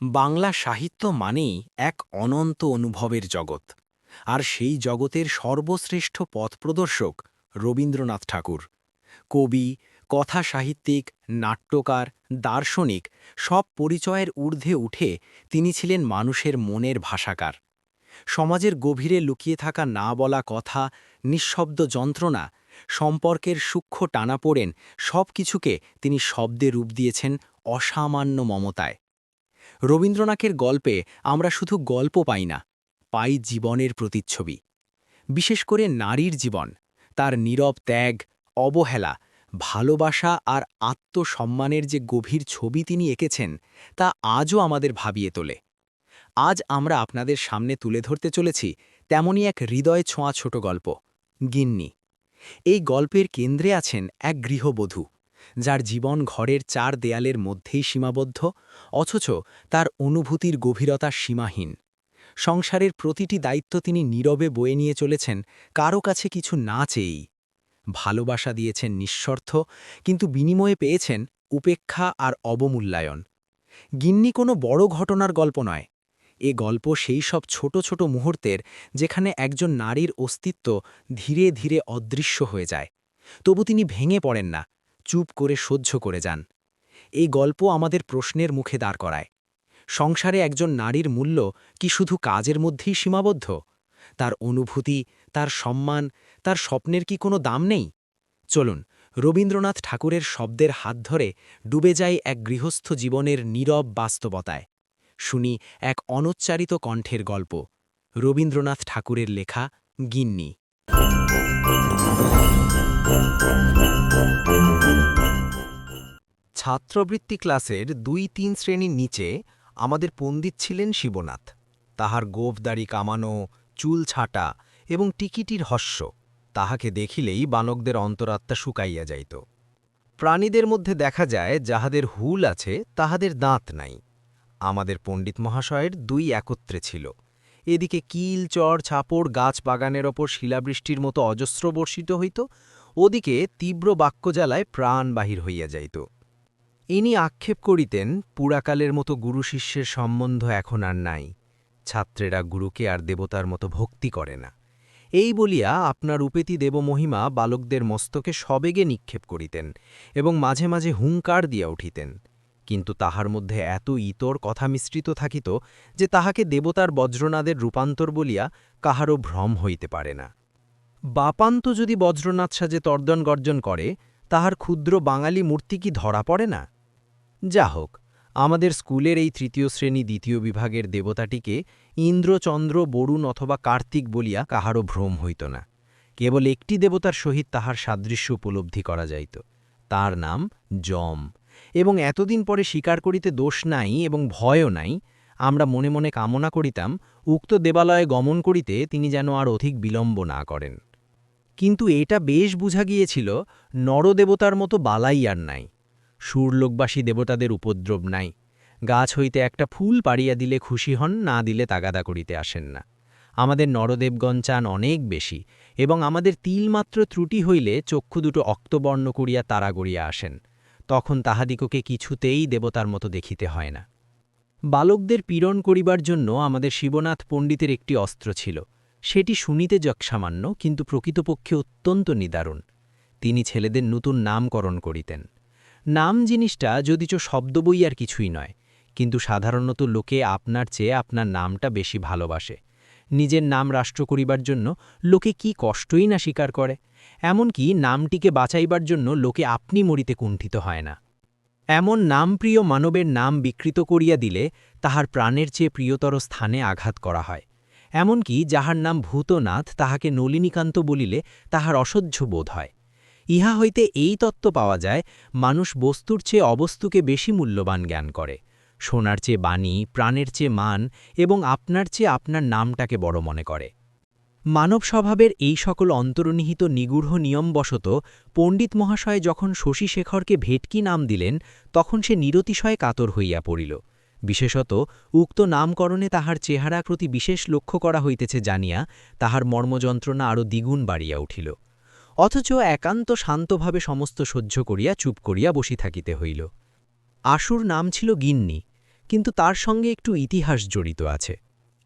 বাংলা সাহিত্য মানেই এক অনন্ত অনুভবের জগৎ, আর সেই জগতের সর্বশ্রেষ্ঠ পথপ্রদর্শক রবীন্দ্রনাথ ঠাকুর। কবি, কথা সাহিত্যিক, নাট্যকার, দার্শনিক সব পরিচয়ের ঊর্ধ্বে উঠে তিনি ছিলেন মানুষের মনের ভাষাকার। সমাজের গভীরে লুকিয়ে থাকা না বলা কথা, নিঃশব্দ যন্ত্রণা, সম্পর্কের সূক্ষ্ম টানাপোড়েন সব কিছুকে তিনি শব্দে রূপ দিয়েছেন অসামান্য মমতায়। রবীন্দ্রনাথের গল্পে আমরা শুধু গল্প পাই না, পাই জীবনের প্রতিচ্ছবি। বিশেষ করে নারীর জীবন, তার নীরব ত্যাগ, অবহেলা, ভালোবাসা আর আত্মসম্মানের যে গভীর ছবি তিনি এঁকেছেন, তা আজও আমাদের ভাবিয়ে তোলে। আজ আমরা আপনাদের সামনে তুলে ধরতে চলেছি তেমনই এক হৃদয় ছোঁয়া ছোট গল্প, গিন্নি। এই গল্পের কেন্দ্রে আছেন এক গৃহবধূ, যার জীবন ঘরের চার দেয়ালের মধ্যেই সীমাবদ্ধ, অথচ তার অনুভূতির গভীরতা সীমাহীন। সংসারের প্রতিটি দায়িত্ব তিনি নীরবে বয়ে নিয়ে চলেছেন, কারো কাছে কিছু না চেয়েই। ভালোবাসা দিয়েছেন নিঃস্বার্থ, কিন্তু বিনিময়ে পেয়েছেন উপেক্ষা আর অবমূল্যায়ন। গিন্নি কোনো বড় ঘটনার গল্প নয়, এ গল্প সেই সব ছোট ছোট মুহূর্তের, যেখানে একজন নারীর অস্তিত্ব ধীরে ধীরে অদৃশ্য হয়ে যায়। তবু তিনি ভেঙে পড়েন না, চুপ করে সহ্য করে যান। এই গল্প আমাদের প্রশ্নের মুখে দাঁড় করায়, সংসারে একজন নারীর মূল্য কি শুধু কাজের মধ্যেই সীমাবদ্ধ? তার অনুভূতি, তার সম্মান, তার স্বপ্নের কি কোনো দাম নেই? চলুন রবীন্দ্রনাথ ঠাকুরের শব্দের হাত ধরে ডুবে যাই এক গৃহস্থ জীবনের নীরব বাস্তবতায়। শুনি এক অনুচ্চারিত কণ্ঠের গল্প, রবীন্দ্রনাথ ঠাকুরের লেখা গিন্নি। ছাত্রবৃত্তি ক্লাসের ২-৩ শ্রেণীর নিচে আমাদের পণ্ডিত ছিলেন শিবনাথ। তাহার গোঁফদাড়ি কামানো, চুল ছাঁটা এবং টিকিটির হস্য, তাহাকে দেখিলেই বালকদের অন্তরাত্মা শুকাইয়া যাইত। প্রাণীদের মধ্যে দেখা যায় যাহাদের হুল আছে, তাহাদের দাঁত নাই। আমাদের পণ্ডিত মহাশয়ের ২ একত্রে ছিল। এদিকে কিল, চর, ছাপড় গাছ বাগানের ওপর শিলাবৃষ্টির মতো অজস্র বর্ষিত হইত, ওদিকে তীব্র বাক্যজ্বালায় প্রাণ বাহির হইয়া যাইত। ইনি আক্ষেপ করিতেন, পুরাকালের মতো গুরু শিষ্যের সম্বন্ধ এখন আর নাই। ছাত্রেরা গুরুকে আর দেবতার মতো ভক্তি করে না। এই বলিয়া আপনার উপেতি দেবমহিমা বালকদের মস্তকে সবেগে নিক্ষেপ করিতেন এবং মাঝে মাঝে হুঙ্কার দিয়া উঠিতেন। কিন্তু তাহার মধ্যে এত ইতর কথা মিশ্রিত থাকিত যে তাহাকে দেবতার বজ্রনাদের রূপান্তর বলিয়া কাহারও ভ্রম হইতে পারে না। বাপান্ত যদি বজ্রনাথ সাজে তর্দন গর্জন করে, তাহার ক্ষুদ্র বাঙালি মূর্তি কি ধরা পড়ে না? যা হোক, আমাদের স্কুলের এই ৩য় শ্রেণী ২য় বিভাগের দেবতাটিকে ইন্দ্র, চন্দ্র, বরুণ অথবা কার্তিক বলিয়া কাহারও ভ্রম হইত না। কেবল একটি দেবতার সহিত তাহার সাদৃশ্য উপলব্ধি করা যাইত, তার নাম যম। এবং এতদিন পরে স্বীকার করিতে দোষ নাই এবং ভয়ও নাই। আমরা মনে মনে কামনা করিতাম উক্ত দেবালয়ে গমন করিতে তিনি যেন আর অধিক বিলম্ব না করেন। কিন্তু এটা বেশ বুঝা গিয়েছিল, নরদেবতার মতো বালাই আর নাই। সুরলোকবাসী দেবতাদের উপদ্রব নাই। গাছ হইতে একটা ফুল পাড়িয়া দিলে খুশি হন, না দিলে তাগাদা করিতে আসেন না। আমাদের নরদেবগণ চান অনেক বেশি, এবং আমাদের তিলমাত্র ত্রুটি হইলে চক্ষু দুটো অক্তবর্ণ করিয়া তারা গড়িয়া আসেন। তখন তাহাদিগকে কিছুতেই দেবতার মতো দেখিতে হয় না। বালকদের পীড়ন করিবার জন্য আমাদের শিবনাথ পণ্ডিতের একটি অস্ত্র ছিল। সেটি শুনিতে যৎসামান্য, কিন্তু প্রকৃতপক্ষে অত্যন্ত নিদারুণ। তিনি ছেলেদের নতুন নামকরণ করিতেন। নাম জিনিসটা যদিচ শব্দ বই আর কিছুই নয়, কিন্তু সাধারণত লোকে আপনার চেয়ে আপনার নামটা বেশি ভালোবাসে। নিজের নাম রাষ্ট্র করিবার জন্য লোকে কি কষ্টই না স্বীকার করে। এমনকি নামটিকে বাঁচাইবার জন্য লোকে আপনি মরিতে কুণ্ঠিত হয় না। এমন নামপ্রিয় মানবের নাম বিকৃত করিয়া দিলে তাহার প্রাণের চেয়ে প্রিয়তর স্থানে আঘাত করা হয়। এমনকি যাহার নাম ভূতনাথ, তাহাকে নলিনীকান্ত বলিলে তাহার অসহ্য বোধ হয়। ইহা হইতে এই তত্ত্ব পাওয়া যায়, মানুষ বস্তুর চেয়ে অবস্তুকে বেশি মূল্যবান জ্ঞান করে। সোনার চেয়ে বাণী, প্রাণের চেয়ে মান, এবং আপনার চেয়ে আপনার নামটাকে বড় মনে করে। মানব স্বভাবের এই সকল অন্তর্নিহিত নিগূঢ় নিয়মবশত পণ্ডিত মহাশয় যখন শশীশেখরকে ভেটকি নাম দিলেন, তখন সে নিরতিশয় কাতর হইয়া পড়িল। বিশেষত উক্ত নামকরণে তাহার চেহারা প্রতি বিশেষ লক্ষ্য করা হইতেছে জানিয়া তাহার মর্মযন্ত্রণা আরও দ্বিগুণ বাড়িয়া উঠিল। অথচ একান্ত শান্তভাবে সমস্ত সহ্য করিয়া চুপ করিয়া বসি থাকিতে হইল। আশুর নাম ছিল গিন্নি, কিন্তু তার সঙ্গে একটু ইতিহাস জড়িত আছে।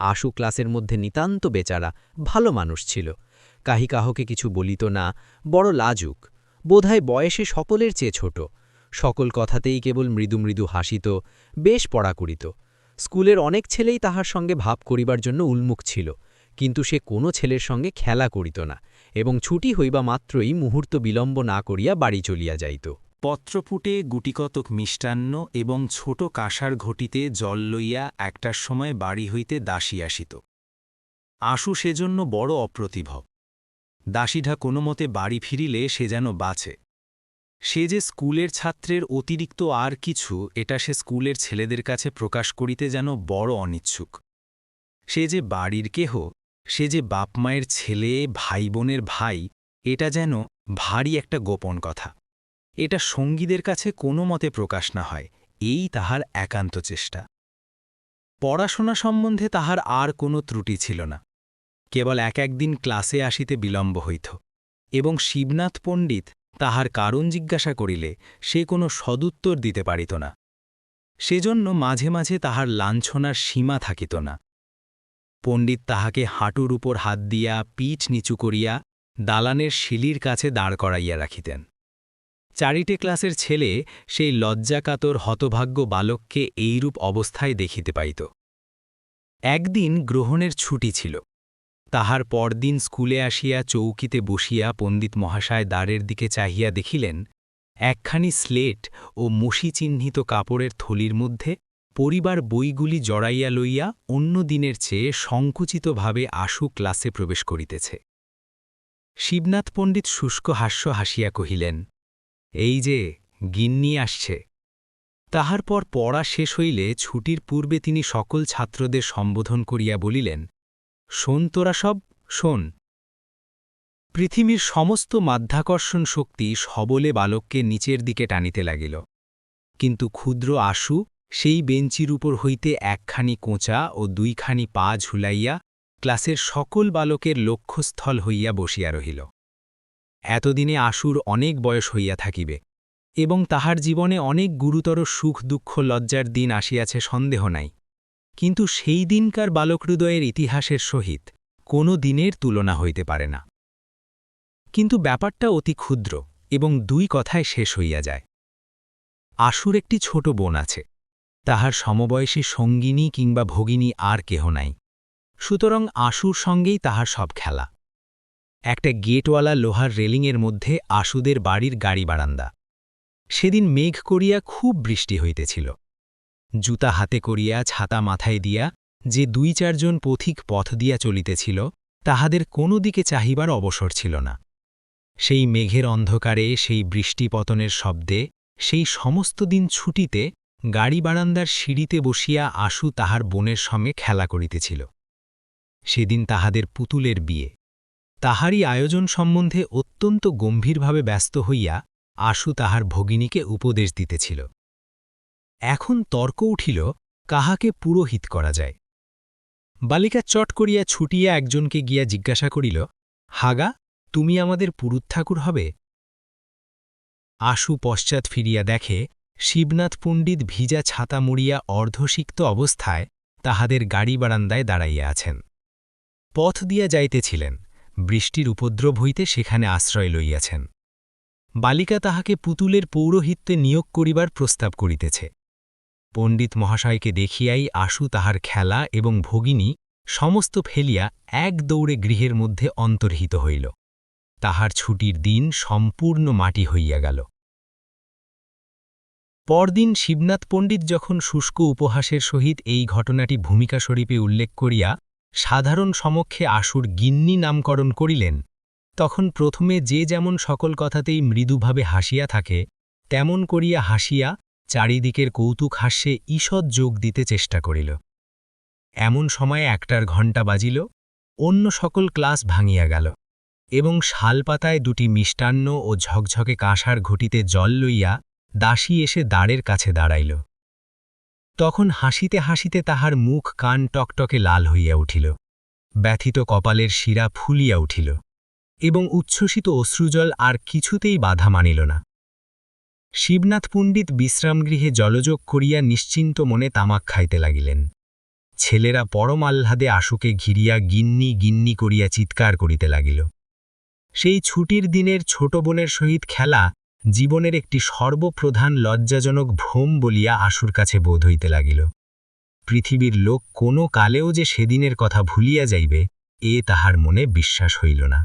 আশু ক্লাসের মধ্যে নিতান্ত বেচারা, ভালো মানুষ ছিল। কাহকে কিছু বলিত না, বড় লাজুক, বোধহয় বয়সে সকলের চেয়ে ছোট। সকল কথাতেই কেবল মৃদু মৃদু হাসিত, বেশ পড়া করিত। স্কুলের অনেক ছেলেই তাহার সঙ্গে ভাব করিবার জন্য উন্মুখ ছিল, কিন্তু সে কোনো ছেলের সঙ্গে খেলা করিত না এবং ছুটি হইবা মাত্রই মুহূর্ত বিলম্ব না করিয়া বাড়ি চলিয়া যাইত। পত্রপুটে গুটিকতক মিষ্টান্ন এবং ছোট কাঁসার ঘটিতে জল লইয়া একটার সময় বাড়ি হইতে দাসী আসিত। আশু সেজন্য বড় অপ্রতিভ। দাসীঢা কোনো মতে বাড়ি ফিরিলে সে যেন বাঁচে। সে যে স্কুলের ছাত্রের অতিরিক্ত আর কিছু, এটা সে স্কুলের ছেলেদের কাছে প্রকাশ করিতে যেন বড় অনিচ্ছুক। সে যে বাড়ির কেহ, সে যে বাপ মায়ের ছেলে, ভাই বোনের ভাই, এটা যেন ভারী একটা গোপন কথা। এটা সঙ্গীদের কাছে কোনো মতে প্রকাশ না হয়, এই তাহার একান্ত চেষ্টা। পড়াশোনা সম্বন্ধে তাহার আর কোনো ত্রুটি ছিল না, কেবল একদিন ক্লাসে আসিতে বিলম্ব হইত, এবং শিবনাথ পণ্ডিত তাহার কারণ জিজ্ঞাসা করিলে সে কোনো সদুত্তর দিতে পারিত না। সেজন্য মাঝে মাঝে তাহার লাঞ্ছনার সীমা থাকিত না। পণ্ডিত তাহাকে হাঁটুর উপর হাত দিয়া পিঠ নিচু করিয়া দালানের শিলির কাছে দাঁড় করাইয়া রাখিতেন। চারিটে ক্লাসের ছেলে সেই লজ্জাকাতর হতভাগ্য বালককে এইরূপ অবস্থায় দেখিতে পাইত। একদিন গ্রহণের ছুটি ছিল। তাহার পরদিন স্কুলে আসিয়া চৌকিতে বসিয়া পণ্ডিত মহাশয় দ্বারের দিকে চাহিয়া দেখিলেন, একখানি স্লেট ও মসি চিহ্নিত কাপড়ের থলির মধ্যে পরিবার বইগুলি জড়াইয়া লইয়া অন্য দিনের চেয়ে সংকুচিতভাবে আশু ক্লাসে প্রবেশ করিতেছে। শিবনাথ পণ্ডিত শুষ্ক হাস্য হাসিয়া কহিলেন, এই যে গিন্নি আসছে। তাহার পর পড়া শেষ হইলে ছুটির পূর্বে তিনি সকল ছাত্রদের সম্বোধন করিয়া বলিলেন, শোন তোরা সব, শোন। পৃথিবীর সমস্ত মাধ্যাকর্ষণ শক্তি সবলে বালককে নিচের দিকে টানিতে লাগিল, কিন্তু ক্ষুদ্র আশু সেই বেঞ্চির উপর হইতে একখানি কোঁচা ও দুইখানি পা ঝুলাইয়া ক্লাসের সকল বালকের লক্ষ্যস্থল হইয়া বসিয়া রহিল। এতদিনে আশুর অনেক বয়স হইয়া থাকিবে এবং তাহার জীবনে অনেক গুরুতর সুখ দুঃখ লজ্জার দিন আসিয়াছে সন্দেহ নাই, কিন্তু সেই দিনকার বালকহৃদয়ের ইতিহাসের সহিত কোনো দিনের তুলনা হইতে পারে না। কিন্তু ব্যাপারটা অতি ক্ষুদ্র এবং দুই কথায় শেষ হইয়া যায়। আশুর একটি ছোট বোন আছে, তাহার সমবয়সী সঙ্গিনী কিংবা ভগিনী আর কেহ নাই, সুতরাং আশুর সঙ্গেই তাহার সব খেলা। একটা গেটওয়ালা লোহার রেলিংয়ের মধ্যে আশুদের বাড়ির গাড়ি বারান্দা। সেদিন মেঘ করিয়া খুব বৃষ্টি হইতেছিল। জুতা হাতে করিয়া ছাতা মাথায় দিয়া যে দুই চারজন পথিক পথ দিয়া চলিতেছিল, তাহাদের কোনো দিকে চাহিবার অবসর ছিল না। সেই মেঘের অন্ধকারে, সেই বৃষ্টিপতনের শব্দে, সেই সমস্ত দিন ছুটিতে গাড়ি বারান্দার সিঁড়িতে বসিয়া আশু তাহার বোনের সঙ্গে খেলা করিতেছিল। সেদিন তাহাদের পুতুলের বিয়ে। তাহারই আয়োজন সম্বন্ধে অত্যন্ত গম্ভীরভাবে ব্যস্ত হইয়া আশু তাহার ভগিনীকে উপদেশ দিতেছিল। এখন তর্ক উঠিল কাহাকে পুরোহিত করা যায়। বালিকা চট করিয়া ছুটিয়া একজনকে গিয়া জিজ্ঞাসা করিল, হাগা, তুমি আমাদের পুরুত ঠাকুর হবে? আশু পশ্চাৎ ফিরিয়া দেখে শিবনাথ পণ্ডিত ভিজা ছাতা মুড়িয়া অর্ধসিক্ত অবস্থায় তাহাদের গাড়ি বারান্দায় দাঁড়াইয়া আছেন। পথ দিয়া যাইতেছিলেন, বৃষ্টির উপদ্রব হইতে সেখানে আশ্রয় লইয়াছেন। বালিকা তাহাকে পুতুলের পৌরোহিত্যে নিয়োগ করিবার প্রস্তাব করিতেছে। পণ্ডিত মহাশয়কে দেখিয়াই আশু তাহার খেলা এবং ভগিনী সমস্ত ফেলিয়া এক দৌড়ে গৃহের মধ্যে অন্তর্হিত হইল। তাহার ছুটির দিন সম্পূর্ণ মাটি হইয়া গেল। পরদিন শিবনাথ পণ্ডিত যখন শুষ্ক উপহাসের সহিত এই ঘটনাটি ভূমিকা স্বরূপে উল্লেখ করিয়া সাধারণ সমক্ষে আশুর গিন্নি নামকরণ করিলেন, তখন প্রথমে যে যেমন সকল কথাতেই মৃদুভাবে হাসিয়া থাকে, তেমন করিয়া হাসিয়া চারিদিকের কৌতুক হাস্যে ঈষৎ যোগ দিতে চেষ্টা করিল। এমন সময়ে একটার ঘণ্টা বাজিল, অন্য সকল ক্লাস ভাঙিয়া গেল এবং শালপাতায় দুটি মিষ্টান্ন ও ঝকঝকে কাঁসার ঘটিতে জল লইয়া দাসী এসে দ্বারের কাছে দাঁড়াইল। তখন হাসিতে হাসিতে তাহার মুখ কান টকটকে লাল হইয়া উঠিল, ব্যথিত কপালের শিরা ফুলিয়া উঠিল এবং উচ্ছ্বসিত অশ্রুজল আর কিছুতেই বাধা মানিল না। শিবনাথ পণ্ডিত বিশ্রামগৃহে জলযোগ করিয়া নিশ্চিন্ত মনে তামাক খাইতে লাগিলেন। ছেলেরা পরম আহ্লাদে আশুকে ঘিরিয়া গিন্নি গিন্নি করিয়া চিৎকার করিতে লাগিল। সেই ছুটির দিনের ছোট বোনের সহিত খেলা জীবনের একটি সর্বপ্রধান লজ্জাজনক ভ্রম বলিয়া আশুর কাছে বোধ হইতে লাগিল। পৃথিবীর লোক কোনো কালেও যে সেদিনের কথা ভুলিয়া যাইবে, এ তাহার মনে বিশ্বাস হইল না।